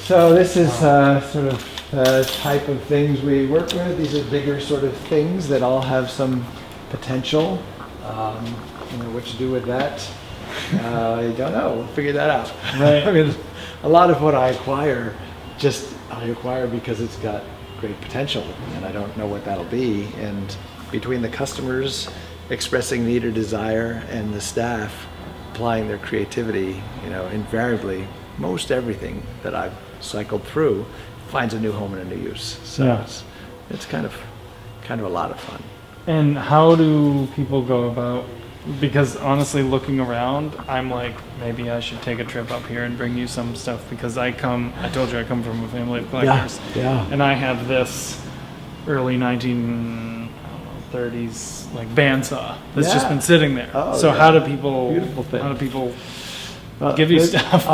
So this is sort of the type of things we work with. These are bigger sort of things that all have some potential. What to do with that, I don't know. We'll figure that out. Right. I mean, a lot of what I acquire, I acquire because it's got great potential, and I don't know what that'll be. And between the customers expressing need or desire and the staff applying their creativity, invariably, most everything that I've cycled through finds a new home and a new use. So it's kind of a lot of fun. And how do people go about, because honestly looking around, I'm like, maybe I should take a trip up here and bring you some stuff, because I told you I come from a family of collectors. Yeah. And I have this early 1930s like bandsaw that's just been sitting there. So how do people, Beautiful thing. give you stuff?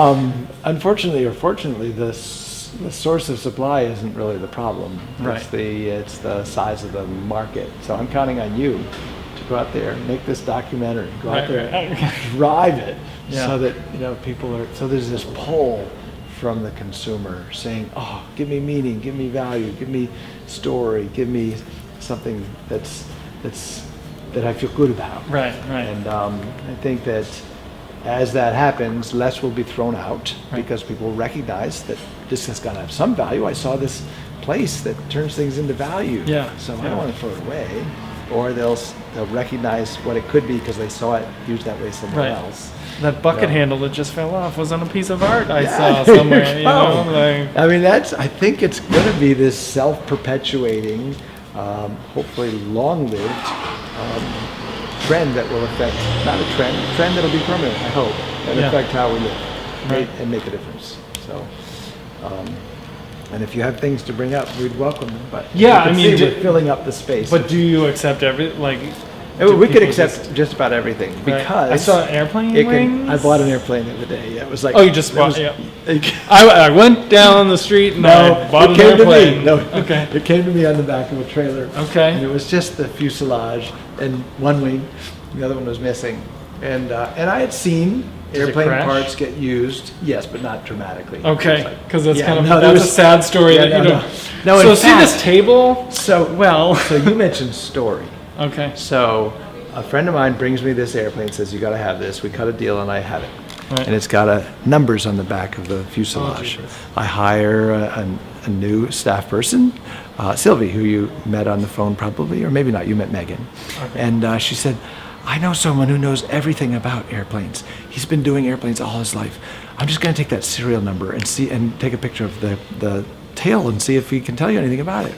Unfortunately or fortunately, the source of supply isn't really the problem. Right. It's the size of the market. So I'm counting on you to go out there, make this documentary, go out there, drive it, so that people are. So there's this pull from the consumer saying, "Oh, give me meaning, give me value, give me story, give me something that I feel good about." Right. And I think that as that happens, less will be thrown out because people recognize that this has got to have some value. I saw this place that turns things into value. So I don't want to throw it away. Or they'll recognize what it could be because they saw it used that way somewhere else. That bucket handle that just fell off was on a piece of art I saw somewhere. I mean, I think it's going to be this self-perpetuating, hopefully long-lived trend that will affect, not a trend that'll be permanent, I hope, and affect how we live and make a difference. So, and if you have things to bring up, we'd welcome them. But we're filling up the space. But do you accept we could accept just about everything because I saw an airplane wings. I bought an airplane the other day. It was like you just bought? I went down the street and I bought an airplane. It came to me on the back of a trailer. And it was just the fuselage and one wing. The other one was missing. And I had seen airplane parts get used, yes, but not dramatically. Because that's that's a sad story. So see this table? So you mentioned story. So a friend of mine brings me this airplane, says, "You got to have this." We cut a deal, and I have it. And it's got numbers on the back of the fuselage. I hire a new staff person, Sylvie, who you met on the phone probably, or maybe not. You met Megan, and she said, "I know someone who knows everything about airplanes. He's been doing airplanes all his life. I'm just going to take that serial number and take a picture of the tail and see if he can tell you anything about it."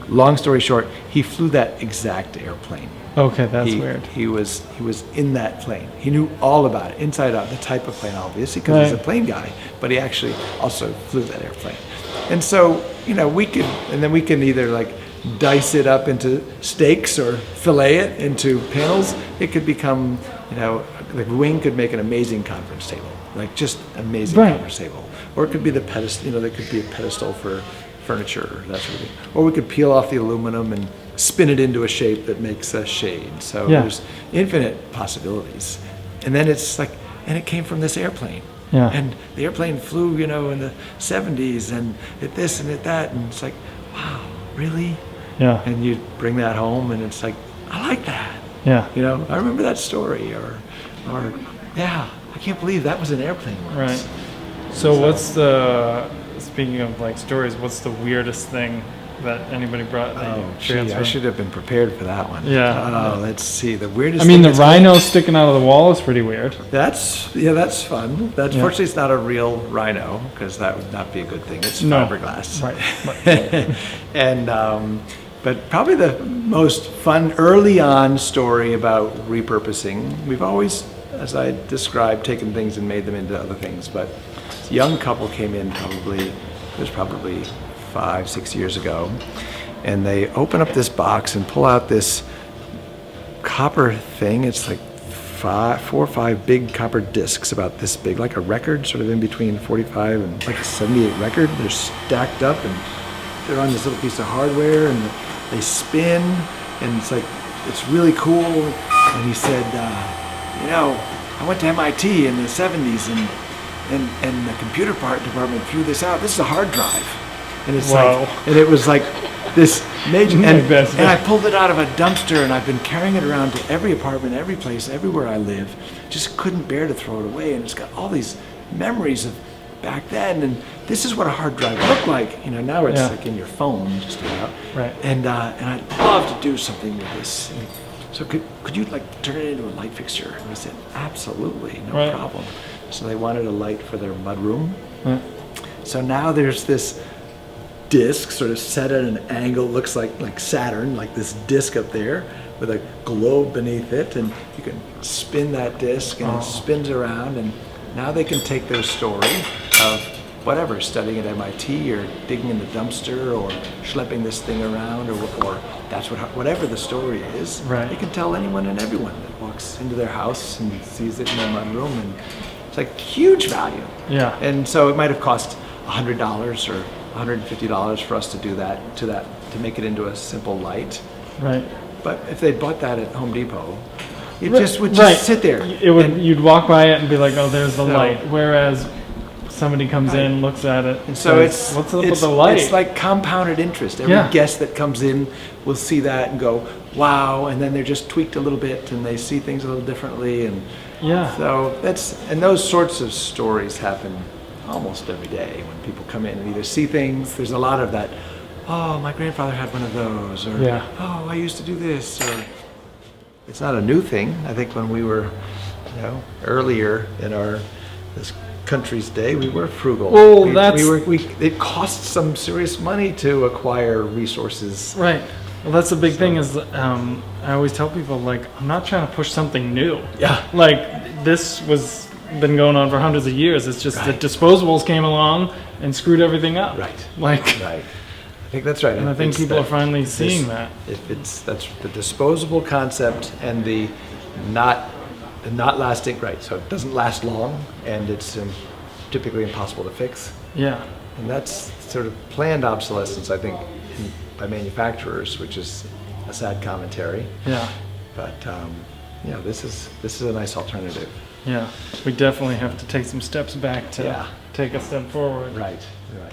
Long story short, he flew that exact airplane. That's weird. He was in that plane. He knew all about it, inside out, the type of plane, obviously, because he's a plane guy. But he actually also flew that airplane. And so, we can either dice it up into steaks or fillet it into panels. It could become, the wing could make an amazing conference table, just amazing conference table. Or it could be the pedestal. There could be a pedestal for furniture or that sort of thing. Or we could peel off the aluminum and spin it into a shape that makes a shade. So there's infinite possibilities. And then it's and it came from this airplane. And the airplane flew, in the 70s and at this and at that. And it's wow, really? And you bring that home and it's I like that. I remember that story or I can't believe that was an airplane once. So what's speaking of stories, what's the weirdest thing that anybody brought that you transferred? I should have been prepared for that one. Let's see. The weirdest thing. The rhino sticking out of the wall is pretty weird. That's fun. Fortunately, it's not a real rhino because that would not be a good thing. It's fiberglass. And but probably the most fun early on story about repurposing. We've always, as I described, taken things and made them into other things. But this young couple came in probably 5-6 years ago, and they open up this box and pull out this copper thing. It's 4 or 5 big copper discs about this big, like a record, sort of in between 45 and a 78 record. They're stacked up and they're on this little piece of hardware and they spin, and it's really cool. And he said, I went to MIT in the 70s and and the computer part department threw this out. This is a hard drive, and it's Wow. and it was like this major. Like this. And I pulled it out of a dumpster, and I've been carrying it around to every apartment, every place, everywhere I live. Just couldn't bear to throw it away, and it's got all these memories of back then, and this is what a hard drive looked like. Now it's like in your phone, just about. Right. And I'd love to do something with this. And so could you like turn it into a light fixture? And we said, absolutely, no problem. So they wanted a light for their mudroom. Right. So now there's this disc sort of set at an angle, looks like Saturn, like this disc up there with a globe beneath it, and you can spin that disc and it spins around, and now they can take their story of whatever, studying at MIT or digging in the dumpster or schlepping this thing around, or that's whatever the story is. Right. They can tell anyone and everyone that walks into their house and sees it in their mudroom, and it's like huge value. Yeah. And so it might have cost $100 or $150 for us to do that, to make it into a simple light. Right. But if they bought that at Home Depot, it Right, just would right. just sit there. It would. And You'd walk by it and be like, "Oh, there's the So- light." Whereas somebody comes Right. in, looks at it, And so says, it's "What's up it's, with the light?" It's like compounded interest. Every Yeah. guest that comes in will see that and go, "Wow!" And then they're just tweaked a little bit, and they see things a little differently. And Yeah. so those sorts of stories happen almost every day when people come in and either see things. There's a lot of that. Oh, my grandfather had one of those, or Yeah. oh, I used to do this, or it's not a new thing. I think when we were, earlier in this country's day, we were frugal. Oh, It cost some serious money to acquire resources. Right. Well, that's the big thing is I always tell people, like, I'm not trying to push something new. Yeah. Like, this was been going on for hundreds of years. It's just Right. that disposables came along and screwed everything up. Right. Like, Right. I think that's right. and I think It's people that- are finally this- seeing that. That's the disposable concept and the not lasting. Right. So it doesn't last long, and it's typically impossible to fix. Yeah. And that's sort of planned obsolescence, I think, by manufacturers, which is a sad commentary. Yeah. But this is a nice alternative. Yeah. We definitely have to take some steps back to Yeah. take a step forward. Right. Right.